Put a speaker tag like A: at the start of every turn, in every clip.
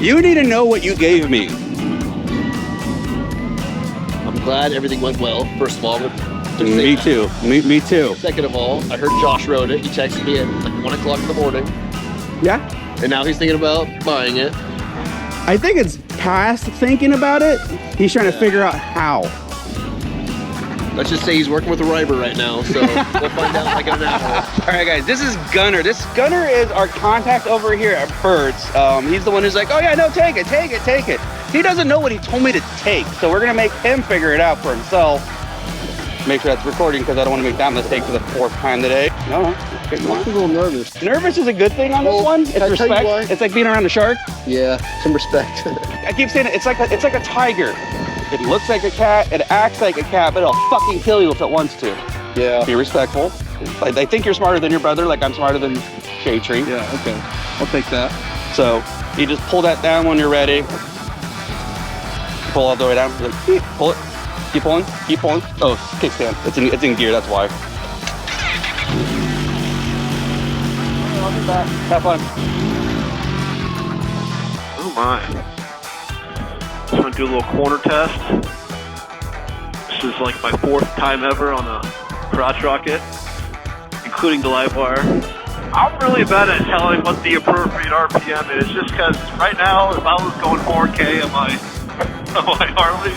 A: You need to know what you gave me.
B: I'm glad everything went well, first of all.
A: Me too. Me too.
B: Second of all, I heard Josh wrote it. He texted me at like 1 o'clock in the morning.
A: Yeah.
B: And now he's thinking about buying it.
A: I think it's past thinking about it. He's trying to figure out how.
B: Let's just say he's working with a riber right now, so we'll find out like in an hour.
A: All right, guys, this is Gunner. This Gunner is our contact over here at Birds. He's the one who's like, oh yeah, no, take it. He doesn't know what he told me to take, so we're gonna make him figure it out for himself. Make sure that's recording because I don't want to make that mistake for the 4th time today. No,
B: I'm a little nervous.
A: Nervous is a good thing on this one. It's respect. It's like being around a shark.
B: Yeah, some respect.
A: I keep saying it. It's like a tiger. It looks like a cat. It acts like a cat, but it'll fucking kill you if it wants to.
B: Yeah.
A: Be respectful. Like, they think you're smarter than your brother, like I'm smarter than Shade Tree.
B: Yeah. Okay. I'll take that.
A: So you just pull that down when you're ready. Pull all the way down. Like, pull it. Keep pulling. Keep pulling. Oh, kickstand. It's in gear. That's why. I'll be back. Have fun.
C: Oh my. Just gonna do a little corner test. This is like my 4th time ever on a crotch rocket, including the live wire. I'm really bad at telling what the appropriate RPM is, just because right now, if I was going 4K on my Harley,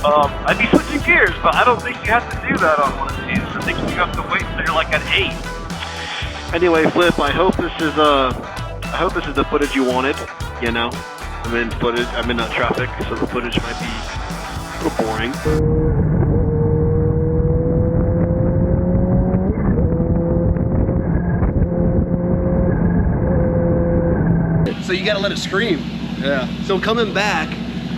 C: I'd be switching gears, but I don't think you have to do that on one of these. I think you have to wait until you're like at 8. Anyway, Flip, I hope this is the footage you wanted. You know, I'm in traffic, so the footage might be a little boring.
B: So you gotta let it scream. Yeah. So coming back,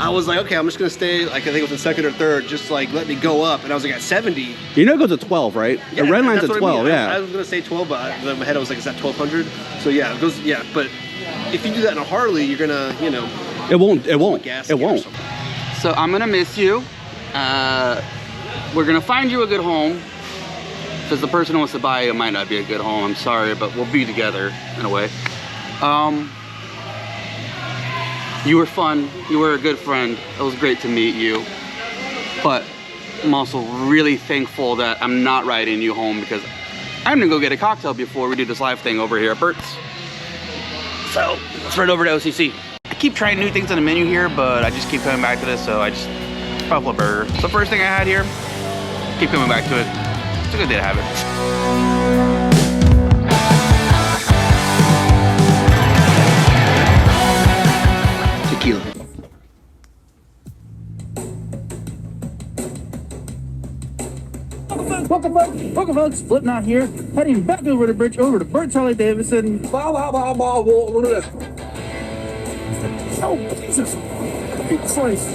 B: I was like, okay, I'm just gonna stay, like I think it was the 2nd or 3rd, just like let me go up. And I was like at 70.
A: You know it goes to 12, right?
B: Yeah,
A: the red line's at 12,
B: I mean.
A: yeah.
B: I was gonna say 12, but in my head I was like, is that 1200? So yeah, it goes, yeah, but if you do that in a Harley, you're gonna, you know.
A: It won't. So I'm gonna miss you. We're gonna find you a good home. Because the person who wants to buy it might not be a good home. I'm sorry, but we'll be together in a way. You were fun. You were a good friend. It was great to meet you. But I'm also really thankful that I'm not riding you home because I'm gonna go get a cocktail before we do this live thing over here at Bert's. So let's run over to OCC. I keep trying new things on the menu here, but I just keep coming back to this, so I just Buffalo Burger. It's the first thing I had here. Keep coming back to it. It's a good day to have it.
B: Tequila.
D: Welcome folks, Flip Knot here, heading back over the bridge over to Bert Charlie Davidson. Oh, Jesus Christ.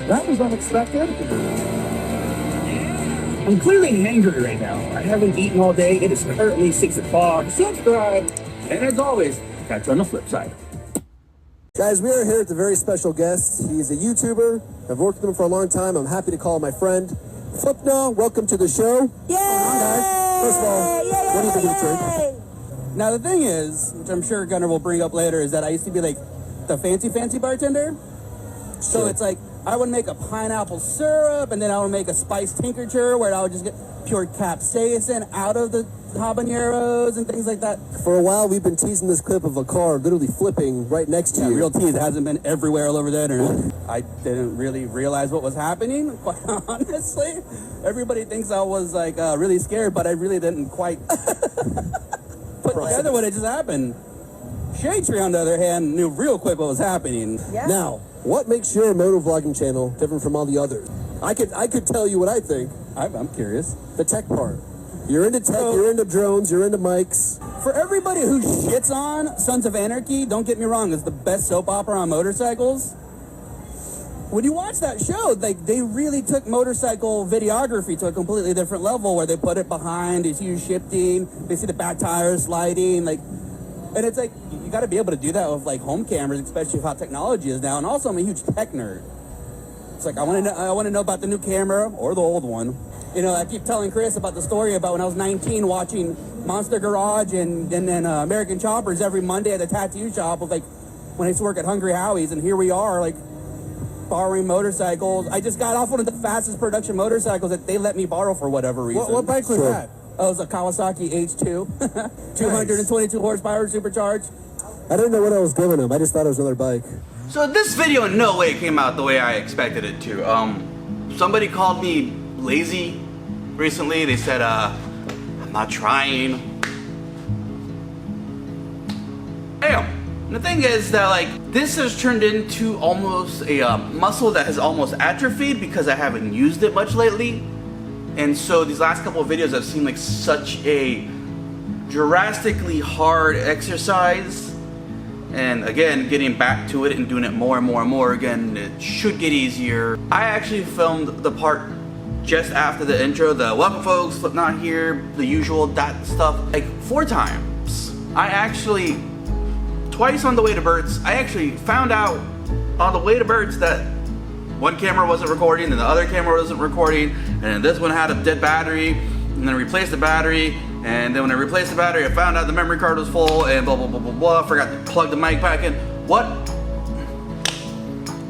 D: That was unexpected. I'm clearly angry right now. I haven't eaten all day. It is currently 6 o'clock. Subscribe. And as always, catch you on the flip side.
E: Guys, we are here with a very special guest. He's a YouTuber. I've worked with him for a long time. I'm happy to call him my friend. Flipno, welcome to the show.
F: Yay!
E: Guys. First of all, what do you think of the drink?
F: Now the thing is, which I'm sure Gunnar will bring up later, is that I used to be like the fancy bartender. So
E: Sure.
F: it's like I would make a pineapple syrup, and then I would make a spice tincture where I would just get pure capsaicin out of the habaneros and things like that.
E: For a while, we've been teasing this clip of a car literally flipping right next to you.
F: Real tease. It hasn't been everywhere all over the internet. I didn't really realize what was happening, quite honestly. Everybody thinks I was like really scared, but I really didn't quite put together what had just happened. Shade Tree, on the other hand, knew real quick what was happening.
E: Yeah. Now, what makes your motovlogging channel different from all the others? I could tell you what I think.
F: I'm curious.
E: The tech part. You're into tech, you're into drones, you're into mics.
F: For everybody who shits on Sons of Anarchy, don't get me wrong, it's the best soap opera on motorcycles. When you watch that show, like they really took motorcycle videography to a completely different level where they put it behind, it's huge shifting, they see the back tires sliding, like, and it's like, you gotta be able to do that with like home cameras, especially with how technology is now. And also I'm a huge tech nerd. It's like, I wanna know about the new camera or the old one. You know, I keep telling Chris about the story about when I was 19 watching Monster Garage and then American Choppers every Monday at the tattoo shop of like when I used to work at Hungry Howie's, and here we are like borrowing motorcycles. I just got off one of the fastest production motorcycles that they let me borrow for whatever reason.
E: What bike was that?
F: Oh, it was a Kawasaki H2, 222 horsepower supercharged.
E: I didn't know what I was giving him. I just thought it was another bike.
A: So this video in no way came out the way I expected it to. Somebody called me lazy recently. They said, I'm not trying. Damn. And the thing is that like this has turned into almost a muscle that has almost atrophied because I haven't used it much lately. And so these last couple of videos have seemed like such a drastically hard exercise. And again, getting back to it and doing it more and more and more again, it should get easier. I actually filmed the part just after the intro, the welcome folks, Slipknot here, the usual, that stuff, like 4 times. I actually, twice on the way to Burt's, I actually found out on the way to Burt's that one camera wasn't recording and the other camera wasn't recording, and this one had a dead battery, and then I replaced the battery, and then when I replaced the battery, I found out the memory card was full, and blah, blah, blah, blah, blah. Forgot to plug the mic back in. What?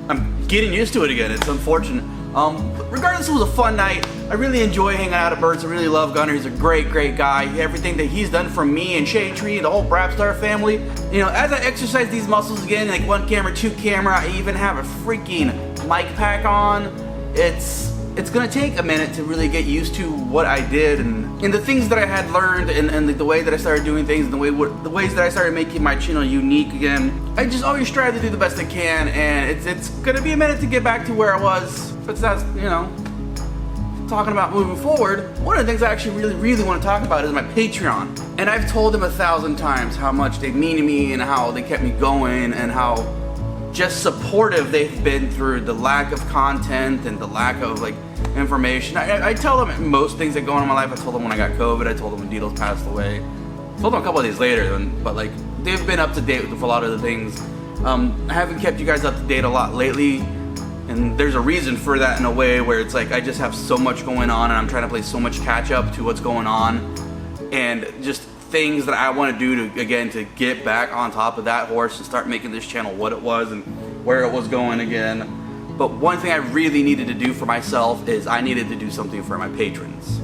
A: I'm getting used to it again. It's unfortunate. But regardless, it was a fun night. I really enjoy hanging out at Burt's. I really love Gunner. He's a great, great guy. Everything that he's done for me and Shade Tree and the whole Brapstar family. You know, as I exercise these muscles again, like 1 camera, 2 camera, I even have a freaking mic pack on. It's gonna take a minute to really get used to what I did and the things that I had learned and the way that I started doing things and the ways that I started making my channel unique again. I just always strive to do the best I can, and it's gonna be a minute to get back to where I was. But that's, you know, talking about moving forward, one of the things I actually really want to talk about is my Patreon. And I've told them 1,000 times how much they mean to me and how they kept me going and how just supportive they've been through the lack of content and the lack of like information. I tell them most things that go on in my life. I told them when I got COVID. I told them when Deedles passed away. I told them a couple of days later, but like they've been up to date with a lot of the things. I haven't kept you guys up to date a lot lately, and there's a reason for that in a way where it's like I just have so much going on and I'm trying to play so much catch up to what's going on and just things that I want to do to get back on top of that horse and start making this channel what it was and where it was going again. But one thing I really needed to do for myself is I needed to do something for my patrons.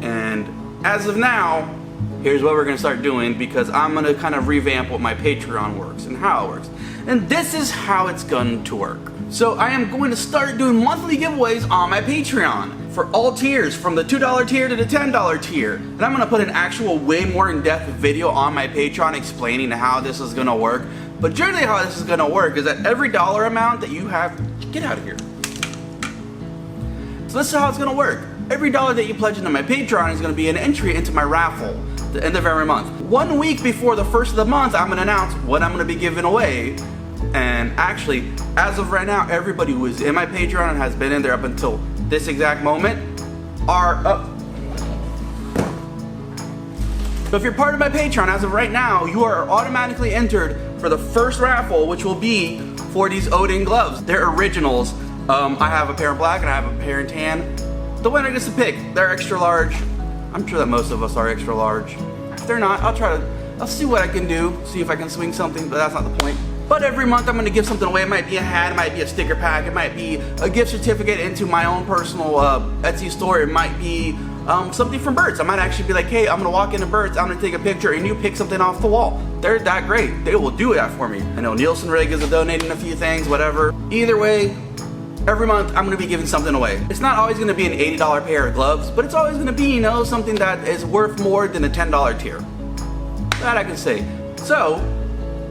A: And as of now, here's what we're gonna start doing, because I'm gonna kind of revamp what my Patreon works and how it works. And this is how it's going to work. So I am going to start doing monthly giveaways on my Patreon for all tiers, from the $2 tier to the $10 tier. And I'm gonna put an actual way more in-depth video on my Patreon explaining how this is gonna work. But generally how this is gonna work is that every dollar amount that you have, get out of here. So this is how it's gonna work. Every dollar that you pledge into my Patreon is gonna be an entry into my raffle at the end of every month. 1 week before the first of the month, I'm gonna announce what I'm gonna be giving away. And actually, as of right now, everybody who is in my Patreon and has been in there up until this exact moment are up. So if you're part of my Patreon, as of right now, you are automatically entered for the first raffle, which will be for these Odin gloves. They're originals. I have a pair in black and I have a pair in tan. The winner gets to pick. They're extra large. I'm sure that most of us are extra large. If they're not, I'll see what I can do, see if I can swing something, but that's not the point. But every month I'm gonna give something away. It might be a hat, it might be a sticker pack, it might be a gift certificate into my own personal Etsy store. It might be something from Burt's. I might actually be like, hey, I'm gonna walk into Burt's, I'm gonna take a picture, and you pick something off the wall. They're that great. They will do that for me. I know Nielsen Rig is donating a few things, whatever. Either way, every month I'm gonna be giving something away. It's not always gonna be an $80 pair of gloves, but it's always gonna be, you know, something that is worth more than a $10 tier. That I can say. So,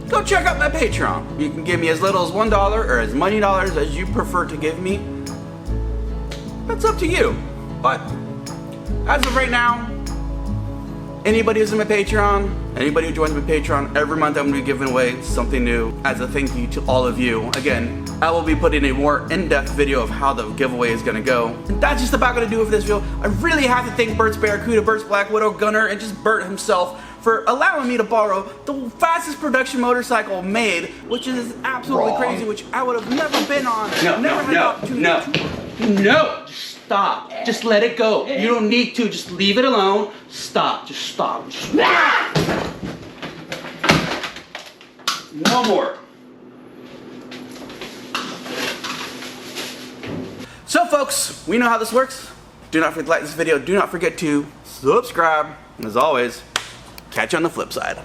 A: go check out my Patreon. You can give me as little as $1 or as many dollars as you prefer to give me. That's up to you. But as of right now, anybody who's in my Patreon, anybody who joins my Patreon, every month I'm going to be giving away something new as a thank you to all of you. Again, I will be putting a more in-depth video of how the giveaway is going to go. And that's just about going to do it for this video. I really have to thank Burt's Barracuda, Burt's Black Widow, Gunner, and just Burt himself for allowing me to borrow the fastest production motorcycle made, which is absolutely crazy, which I would have never been on. No. Stop. stop. Just let it go. You don't need to. Just leave it alone. Stop. Just stop. No more. So folks, we know how this works. Do not forget to like this video. Do not forget to subscribe. And as always, catch you on the flip side.